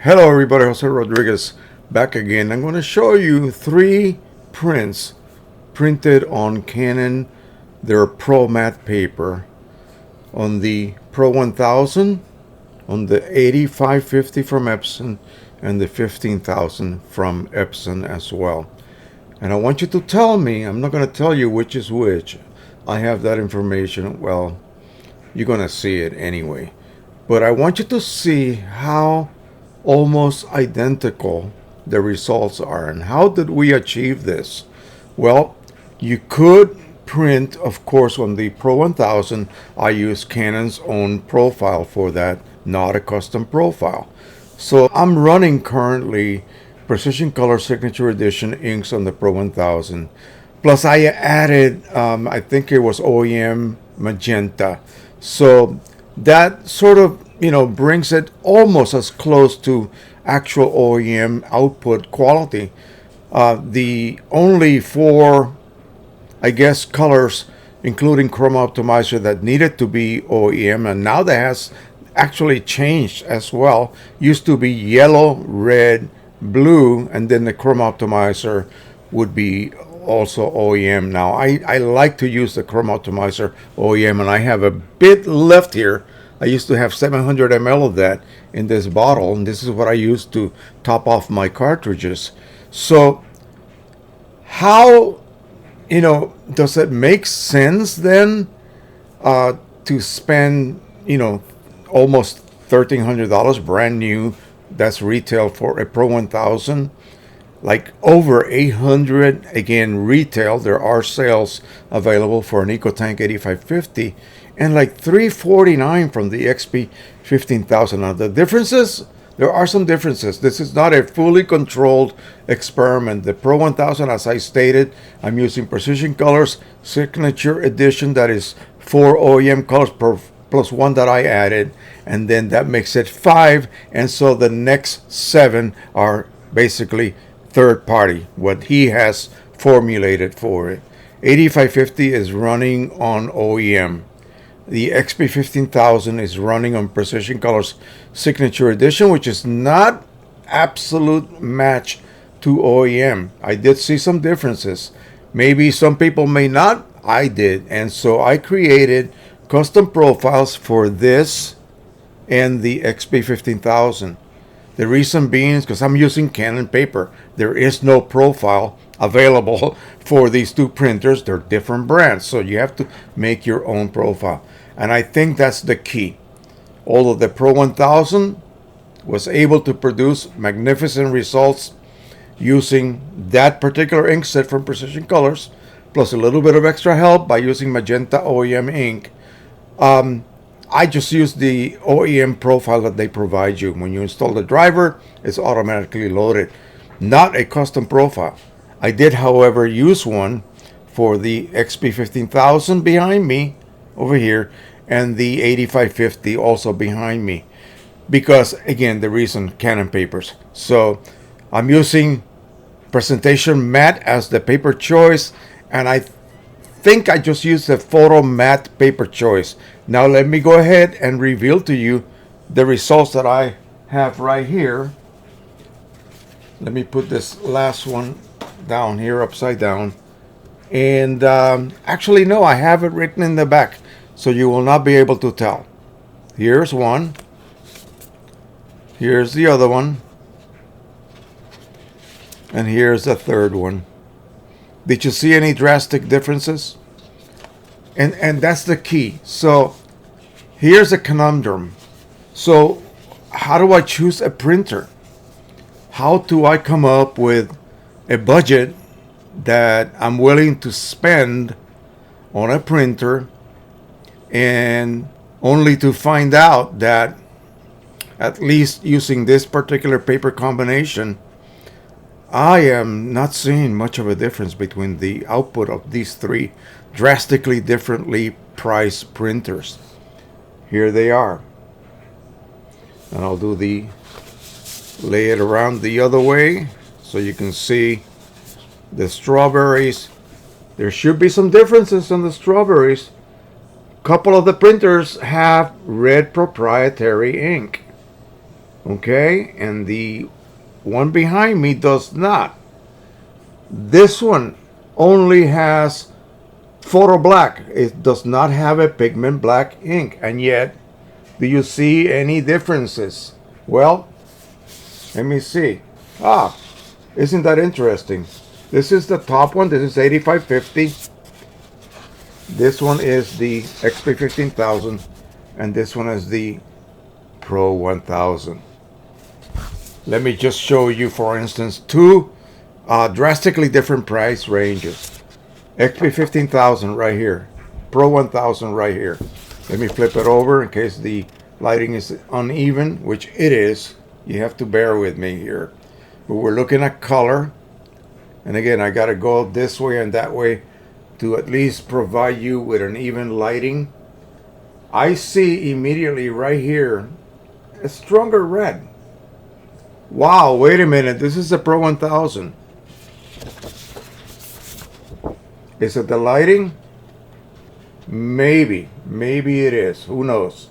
Hello everybody, Jose Rodriguez back again. I'm going to show you 3 prints printed on Canon, their Pro matte paper, on the Pro 1000, on the 8550 from EPSON, and the 15000 from EPSON as well. And I want you to tell me, I'm not going to tell you which is which. I have that information, well, you're going to see it anyway. But I want you to see how almost identical the results are. And how did we achieve this? Well, you could print, of course, on the Pro 1000. I use Canon's own profile for that, not a custom profile. So I'm running currently Precision Color Signature Edition inks on the Pro 1000. Plus I added, I think it was OEM magenta. So that sort of brings it almost as close to actual OEM output quality. The only 4, I guess, colors, including Chroma Optimizer, that needed to be OEM, and now that has actually changed as well. Used to be yellow, red, blue, and then the Chroma Optimizer would be also OEM. Now I like to use the Chroma Optimizer OEM, and I have a bit left here. I used to have 700 ml of that in this bottle, and this is what I use to top off my cartridges. So how does it make sense then to spend almost $1,300 brand new? That's retail for a Pro 1000. Like over 800 again retail. There are sales available for an EcoTank 8550, and like $349 from the XP 15000. Now the differences, there are some differences. This is not a fully controlled experiment. The Pro 1000, as I stated, I'm using Precision Colors Signature Edition. That is 4 OEM colors plus 1 that I added, and then that makes it 5. And so the next 7 are basically third party, what he has formulated for it. 8550 is running on OEM. The XP 15000 is running on Precision Colors Signature Edition, which is not absolute match to OEM. I did see some differences. Maybe some people may not. I did. And so I created custom profiles for this and the XP 15000. The reason being is because I'm using Canon paper. There is no profile available for these 2 printers. They're different brands, so you have to make your own profile. And I think that's the key. Although the Pro 1000 was able to produce magnificent results using that particular ink set from Precision Colors, plus a little bit of extra help by using magenta OEM ink, I just use the OEM profile that they provide you. When you install the driver, it's automatically loaded. Not a custom profile. I did, however, use one for the XP 15000 behind me over here, and the 8550 also behind me. Because, again, the reason, Canon papers. So I'm using Presentation Matte as the paper choice, and I think I just used the Photo Matte paper choice. Now let me go ahead and reveal to you the results that I have right here. Let me put this last one down here upside down. And actually no, I have it written in the back, so you will not be able to tell. Here's one. Here's the other one. And here's the third one. Did you see any drastic differences? And that's the key. So here's a conundrum. So how do I choose a printer? How do I come up with a budget that I'm willing to spend on a printer, and only to find out that, at least using this particular paper combination, I am not seeing much of a difference between the output of these 3 drastically differently priced printers. Here they are. And I'll do lay it around the other way so you can see the strawberries. There should be some differences on the strawberries. A couple of the printers have red proprietary ink. Okay, and the one behind me does not. This one only has photo black. It does not have a pigment black ink. And yet, do you see any differences? Well, let me see. Ah, isn't that interesting? This is the top one. This is 8550. This one is the XP 15000, and this one is the Pro 1000. Let me just show you, for instance, two drastically different price ranges. XP 15000 right here, Pro 1000 right here. Let me flip it over in case the lighting is uneven, which it is. You have to bear with me here. But we're looking at color. And again, I got to go this way and that way to at least provide you with an even lighting. I see immediately right here a stronger red. Wow, wait a minute. This is a Pro 1000. Is it the lighting? Maybe it is. Who knows?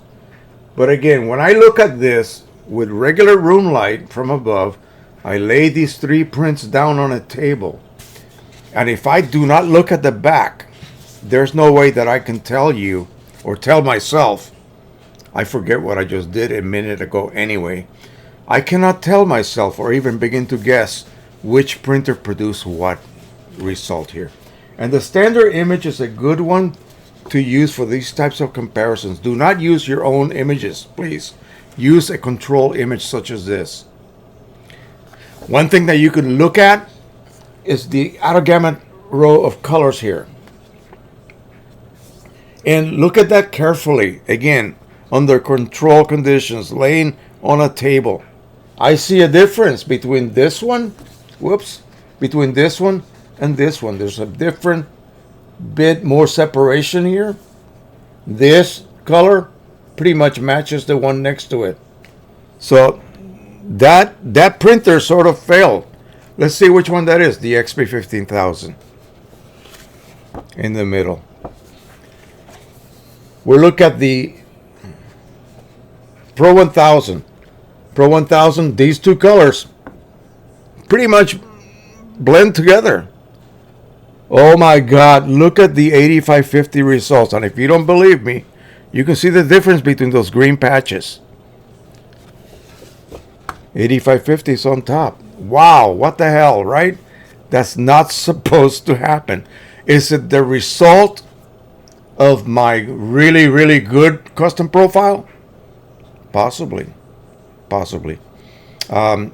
But again, when I look at this with regular room light from above, I lay these three prints down on a table. And if I do not look at the back, there's no way that I can tell you or tell myself. I forget what I just did a minute ago anyway. I cannot tell myself or even begin to guess which printer produced what result here. And the standard image is a good one to use for these types of comparisons. Do not use your own images, please. Use a control image such as this. One thing that you can look at is the outer gamut row of colors here. And look at that carefully. Again, under control conditions, laying on a table. I see a difference between this one, between this one and this one. There's a different bit more separation here. This color pretty much matches the one next to it. So that printer sort of failed. Let's see which one that is. The XP 15000 in the middle. We'll look at the Pro 1000. Pro 1000, these two colors pretty much blend together. Oh my God, look at the 8550 results. And if you don't believe me, you can see the difference between those green patches. 8550 is on top. Wow, what the hell, right? That's not supposed to happen. Is it the result of my really, really good custom profile? Possibly.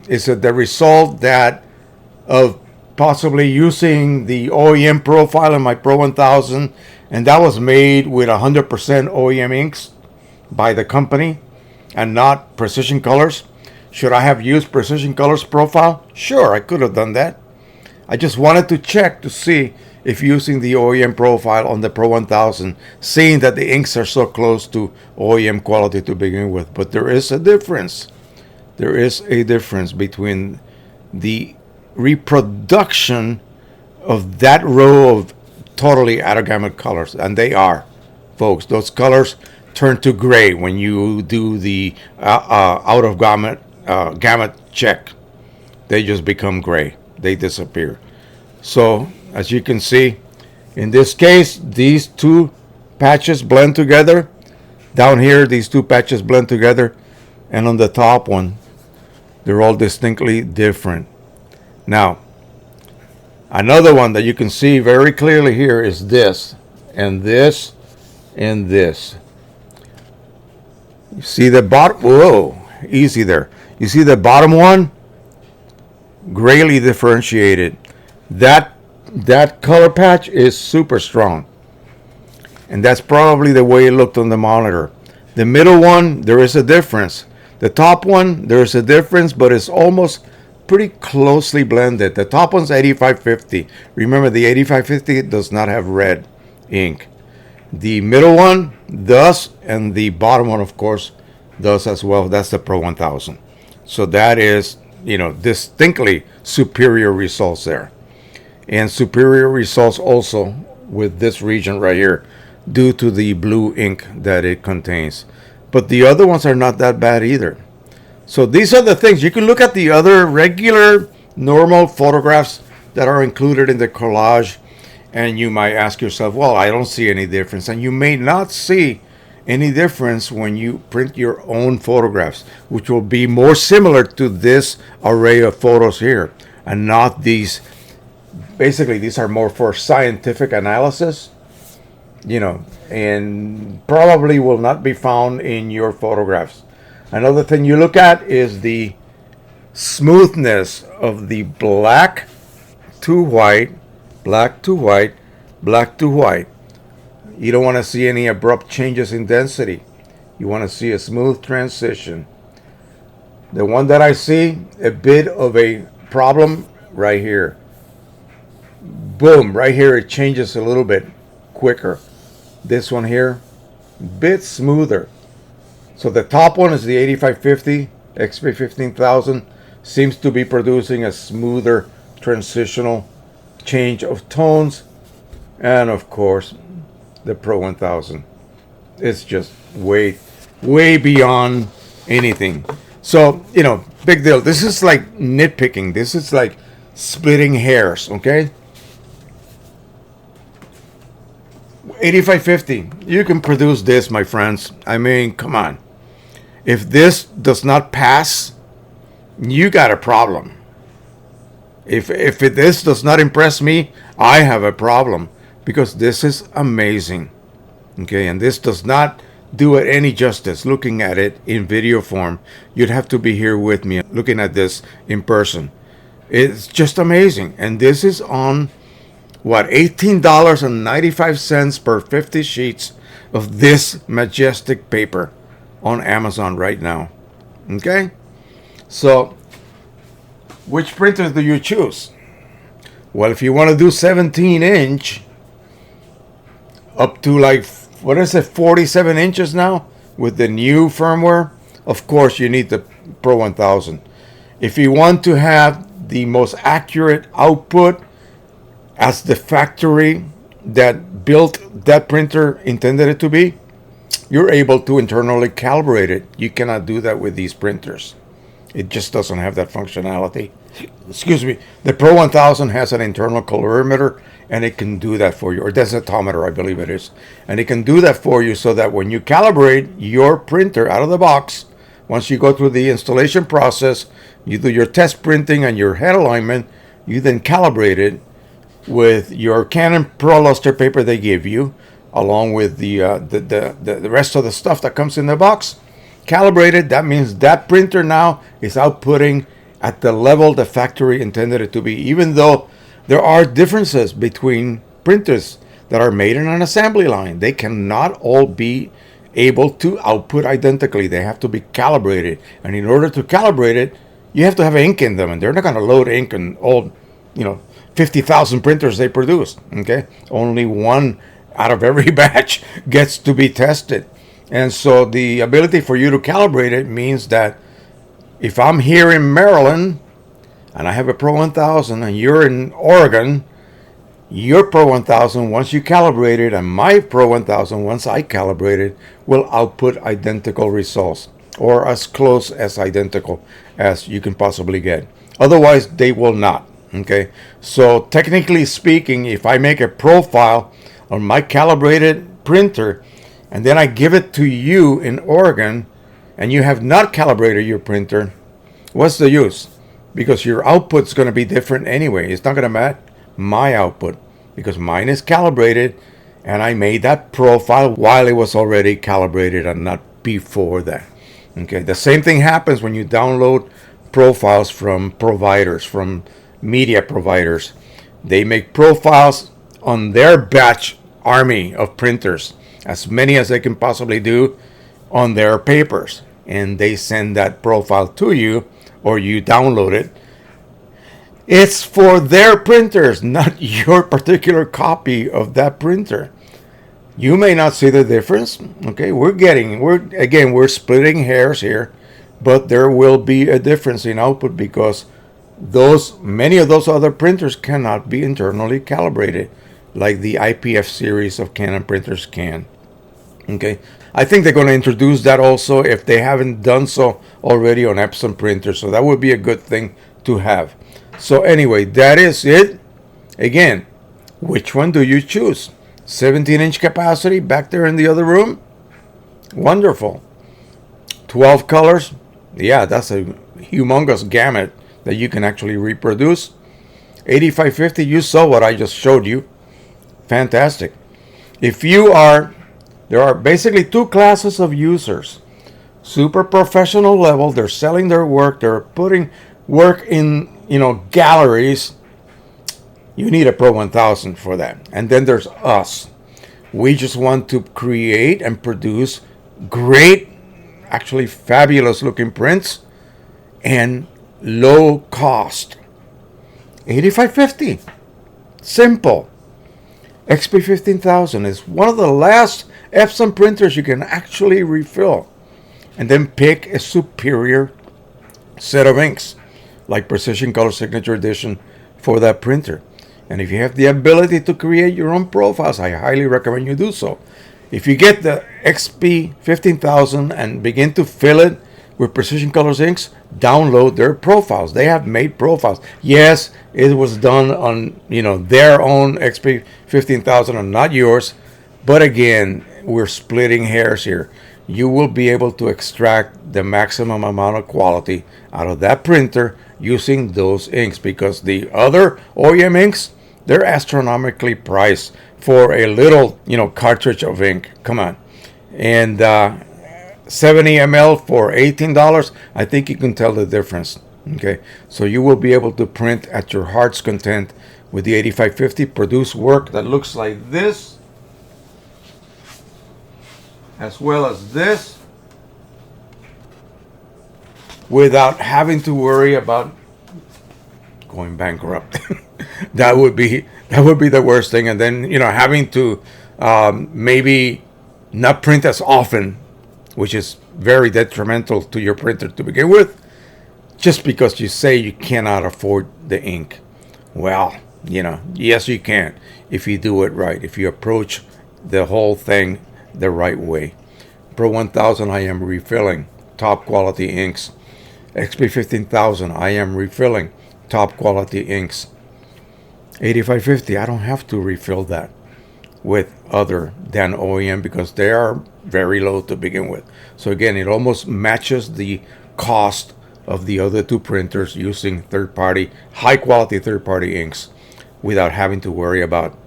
Is it the result that of possibly using the OEM profile in my Pro 1000, and that was made with 100% OEM inks by the company and not Precision Colors? Should I have used Precision Colors profile? Sure, I could have done that. I just wanted to check to see if using the OEM profile on the Pro 1000, seeing that the inks are so close to OEM quality to begin with. But there is a difference. There is a difference between the reproduction of that row of totally out of gamut colors, and they are, folks. Those colors turn to gray when you do the out of gamut check. They just become gray. They disappear. So as you can see, in this case, these two patches blend together. Down here, these two patches blend together, and on the top one, they're all distinctly different. Now, another one that you can see very clearly here is this, and this, and this. You see the bottom? Whoa, easy there. You see the bottom one? Greatly differentiated. That color patch is super strong. And that's probably the way it looked on the monitor. The middle one, there is a difference. The top one, there is a difference, but it's almost pretty closely blended. The top one's 8550. Remember, the 8550 does not have red ink. The middle one does, and the bottom one, of course, does as well. That's the Pro 1000. So that is, distinctly superior results there. And superior results also with this region right here due to the blue ink that it contains. But the other ones are not that bad either. So these are the things. You can look at the other regular normal photographs that are included in the collage, and you might ask yourself, well, I don't see any difference. And you may not see any difference when you print your own photographs, which will be more similar to this array of photos here, and not these. Basically, these are more for scientific analysis, and probably will not be found in your photographs. Another thing you look at is the smoothness of the black to white, black to white, black to white. You don't want to see any abrupt changes in density. You want to see a smooth transition. The one that I see a bit of a problem right here. Boom, right here it changes a little bit quicker. This one here, bit smoother. So the top one is the 8550 XP 15000, seems to be producing a smoother transitional change of tones. And of course, the Pro 1000. It's just way beyond anything. So, big deal. This is like nitpicking. This is like splitting hairs, okay? 8550. You can produce this, my friends. I mean, come on. If this does not pass, you got a problem. If this does not impress me, I have a problem, because this is amazing. Okay, and this does not do it any justice looking at it in video form. You'd have to be here with me looking at this in person. It's just amazing. And this is on what, $18.95 per 50 sheets of this majestic paper on Amazon right now. Okay? So, which printer do you choose? Well, if you want to do 17-inch up to like, 47 inches now with the new firmware, of course you need the Pro 1000. If you want to have the most accurate output as the factory that built that printer intended it to be, you're able to internally calibrate it. You cannot do that with these printers. It just doesn't have that functionality. Excuse me. The Pro 1000 has an internal colorimeter, and it can do that for you, or densitometer, I believe it is. And it can do that for you so that when you calibrate your printer out of the box, once you go through the installation process, you do your test printing and your head alignment, you then calibrate it with your Canon Pro luster paper they give you, along with the rest of the stuff that comes in the box. Calibrated, that means that printer now is outputting at the level the factory intended it to be, even though there are differences between printers that are made in an assembly line. They cannot all be able to output identically. They have to be calibrated. And in order to calibrate it, you have to have ink in them. And they're not going to load ink in all, 50,000 printers they produce. Okay? Only one out of every batch gets to be tested. And so the ability for you to calibrate it means that if I'm here in Maryland and I have a Pro 1000 and you're in Oregon, your Pro 1000, once you calibrate it, and my Pro 1000, once I calibrate it, will output identical results, or as close as identical as you can possibly get. Otherwise, they will not. Okay? So technically speaking, if I make a profile on my calibrated printer, and then I give it to you in Oregon, and you have not calibrated your printer, what's the use? Because your output's going to be different anyway. It's not going to match my output, because mine is calibrated, and I made that profile while it was already calibrated and not before that. Okay, the same thing happens when you download profiles from providers, from media providers. They make profiles on their batch army of printers, as many as they can possibly do on their papers, and they send that profile to you, or you download it. It's for their printers, not your particular copy of that printer. You may not see the difference. Okay, we're splitting hairs here, but there will be a difference in output because many of those other printers cannot be internally calibrated like the IPF series of Canon printers can. Okay, I think they're going to introduce that also if they haven't done so already on EPSON printers. So that would be a good thing to have. So anyway, that is it. Again, which one do you choose? 17-inch capacity back there in the other room? Wonderful. 12 colors? Yeah, that's a humongous gamut that you can actually reproduce. 8550, you saw what I just showed you. Fantastic. If you are, there are basically two classes of users. Super professional level, they're selling their work, they're putting work in, galleries. You need a Pro 1000 for that. And then there's us. We just want to create and produce great, actually fabulous looking prints and low cost. 8550. Simple. XP 15000 is one of the last EPSON printers you can actually refill. And then pick a superior set of inks, like Precision Color Signature Edition for that printer. And if you have the ability to create your own profiles, I highly recommend you do so. If you get the XP 15000 and begin to fill it with Precision Colors inks, download their profiles. They have made profiles. Yes, it was done on their own XP 15000 and not yours. But again, we're splitting hairs here. You will be able to extract the maximum amount of quality out of that printer using those inks, because the other OEM inks, they're astronomically priced for a little cartridge of ink. Come on. And 70 ml for $18, I think you can tell the difference. Okay, so you will be able to print at your heart's content with the 8550, produce work that looks like this, as well as this, without having to worry about going bankrupt. that would be the worst thing. And then having to maybe not print as often, which is very detrimental to your printer to begin with, just because you say you cannot afford the ink. Well, yes you can, if you do it right, if you approach the whole thing the right way. Pro 1000, I am refilling top quality inks. XP 15000, I am refilling top quality inks. 8550, I don't have to refill that with other than OEM because they are very low to begin with. So again, it almost matches the cost of the other two printers using third-party, high-quality third-party inks without having to worry about,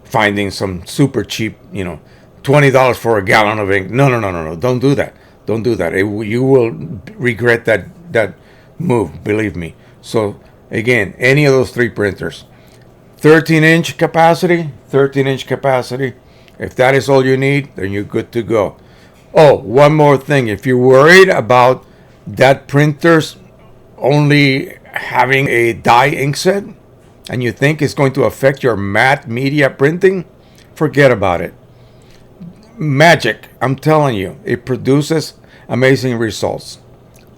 finding some super cheap, $20 for a gallon of ink. No. Don't do that. Don't do that. You will regret that move, believe me. So again, any of those three printers, 13-inch capacity. If that is all you need, then you're good to go. Oh, one more thing. If you're worried about that printer's only having a dye ink set and you think it's going to affect your matte media printing, forget about it. Magic, I'm telling you, it produces amazing results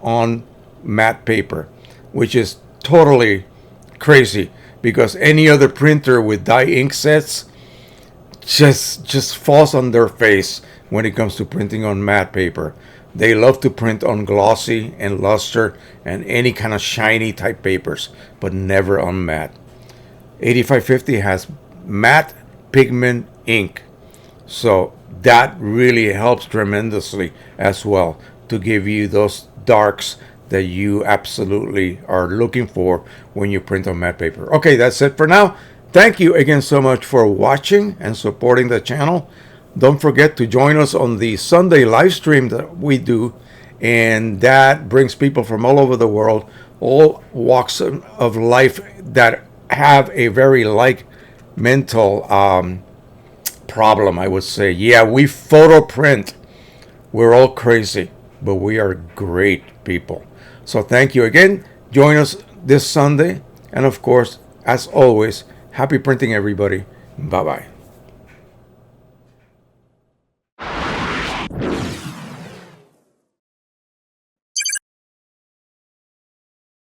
on matte paper, which is totally crazy because any other printer with dye ink sets just falls on their face when it comes to printing on matte paper. They love to print on glossy and luster and any kind of shiny type papers, but never on matte. 8550 has matte pigment ink, so that really helps tremendously as well to give you those darks that you absolutely are looking for when you print on matte paper. Okay, that's it for now. Thank you again so much for watching and supporting the channel. Don't forget to join us on the Sunday live stream that we do, and that brings people from all over the world, all walks of life that have a very like mental problem, I would say. Yeah, we photo print. We're all crazy, but we are great people. So thank you again. Join us this Sunday, and of course, as always, happy printing, everybody. Bye-bye.